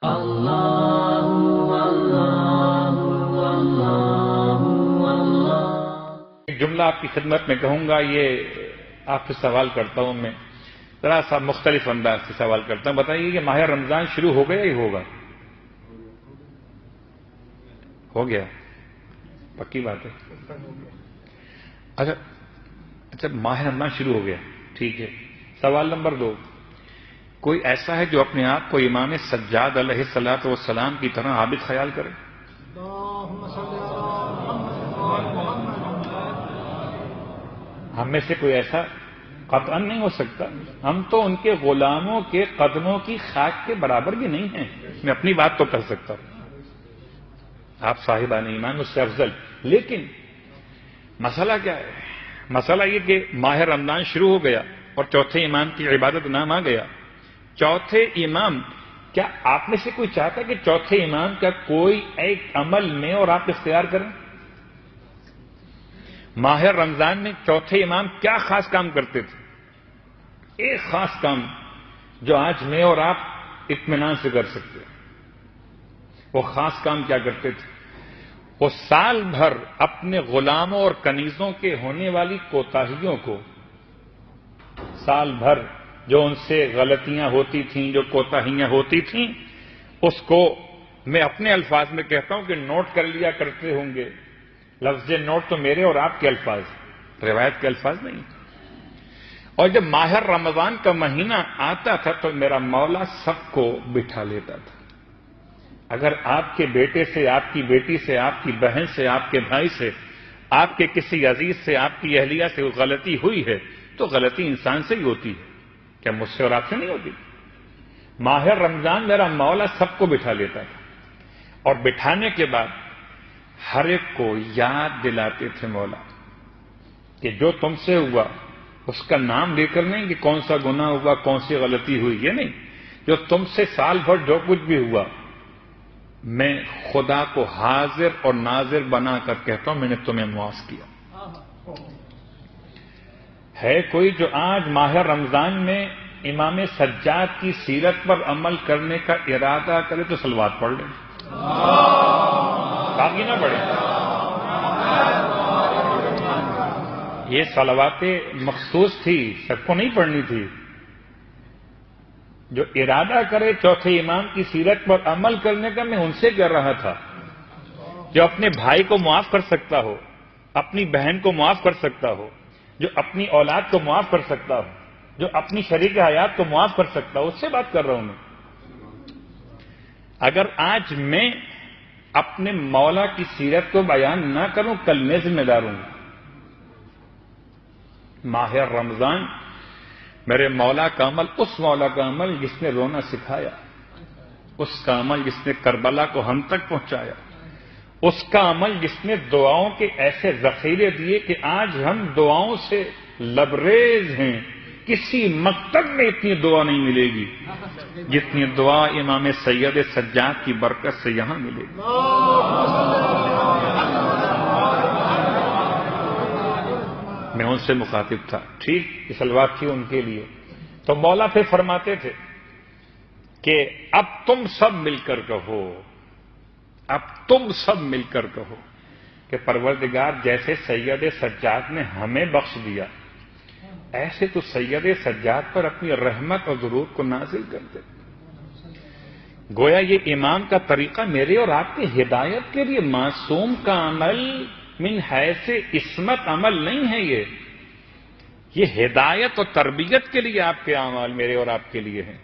ایک جملہ آپ کی خدمت میں کہوں گا، یہ آپ سے سوال کرتا ہوں میں، ذرا سا مختلف انداز سے سوال کرتا ہوں. بتائیے کہ ماہ رمضان شروع ہو گیا ہی ہوگا؟ ہو گیا؟ پکی بات ہے. اچھا ماہ رمضان شروع ہو گیا، ٹھیک ہے. سوال نمبر 2، کوئی ایسا ہے جو اپنے آپ کو امام سجاد علیہ الصلوۃ والسلام کی طرح عابد خیال کرے؟ ہم میں سے کوئی ایسا قطعاً نہیں ہو سکتا. ہم تو ان کے غلاموں کے قدموں کی خاک کے برابر بھی نہیں ہیں. میں اپنی بات تو کر سکتا ہوں، آپ صاحبان ایمان مجھ سے افضل. لیکن مسئلہ کیا ہے؟ مسئلہ یہ کہ ماہ رمضان شروع ہو گیا اور چوتھے امام کی عبادت نام آ گیا. چوتھے امام، کیا آپ میں سے کوئی چاہتا کہ چوتھے امام کا کوئی ایک عمل میں اور آپ اختیار کریں؟ ماہ رمضان میں چوتھے امام کیا خاص کام کرتے تھے؟ ایک خاص کام جو آج میں اور آپ اطمینان سے کر سکتے ہیں. وہ خاص کام کیا کرتے تھے؟ وہ سال بھر اپنے غلاموں اور کنیزوں کے ہونے والی کوتاہیوں کو، سال بھر جو ان سے غلطیاں ہوتی تھیں، جو کوتاہیاں ہوتی تھیں، اس کو میں اپنے الفاظ میں کہتا ہوں کہ نوٹ کر لیا کرتے ہوں گے. لفظ نوٹ تو میرے اور آپ کے الفاظ، روایت کے الفاظ نہیں. اور جب ماہ رمضان کا مہینہ آتا تھا تو میرا مولا سب کو بٹھا لیتا تھا. اگر آپ کے بیٹے سے، آپ کی بیٹی سے، آپ کی بہن سے، آپ کے بھائی سے، آپ کے کسی عزیز سے، آپ کی اہلیہ سے غلطی ہوئی ہے تو غلطی انسان سے ہی ہوتی ہے. کیا مجھ سے اور آپ سے نہیں ہوتی؟ ماہ رمضان میرا مولا سب کو بٹھا لیتا تھا، اور بٹھانے کے بعد ہر ایک کو یاد دلاتے تھے مولا کہ جو تم سے ہوا اس کا نام لے کر نہیں کہ کون سا گناہ ہوا، کون سی غلطی ہوئی، یہ نہیں. جو تم سے سال بھر جو کچھ بھی ہوا، میں خدا کو حاضر اور ناظر بنا کر کہتا ہوں میں نے تمہیں معاف کیا. ہے کوئی جو آج ماہ رمضان میں امام سجاد کی سیرت پر عمل کرنے کا ارادہ کرے تو صلوات پڑھ لیں، باقی نہ پڑھیں. یہ صلواتیں مخصوص تھی، سب کو نہیں پڑھنی تھی. جو ارادہ کرے چوتھے امام کی سیرت پر عمل کرنے کا، میں ان سے کر رہا تھا. جو اپنے بھائی کو معاف کر سکتا ہو، اپنی بہن کو معاف کر سکتا ہو، جو اپنی اولاد کو معاف کر سکتا ہو، جو اپنی شریک حیات کو معاف کر سکتا ہو، اس سے بات کر رہا ہوں میں. اگر آج میں اپنے مولا کی سیرت کو بیان نہ کروں، کل میں ذمہ دار ہوں. ماہ رمضان میرے مولا کا عمل، اس مولا کا عمل جس نے رونا سکھایا، اس کا عمل جس نے کربلا کو ہم تک پہنچایا، اس کا عمل جس نے دعاؤں کے ایسے ذخیرے دیے کہ آج ہم دعاؤں سے لبریز ہیں. کسی مکتب میں اتنی دعا نہیں ملے گی جتنی دعا امام سید سجاد کی برکت سے یہاں ملے گی. میں ان سے مخاطب تھا، ٹھیک، یہ صلوات تھی ان کے لیے. تو مولا پھر فرماتے تھے کہ اب تم سب مل کر کہو، اب تم سب مل کر کہو کہ پروردگار جیسے سید سجاد نے ہمیں بخش دیا، ایسے تو سید سجاد پر اپنی رحمت اور درود کو نازل کر دے. گویا یہ امام کا طریقہ میرے اور آپ کی ہدایت کے لیے، معصوم کا عمل من حیث عصمت عمل نہیں ہے. یہ ہدایت اور تربیت کے لیے آپ کے اعمال میرے اور آپ کے لیے ہیں.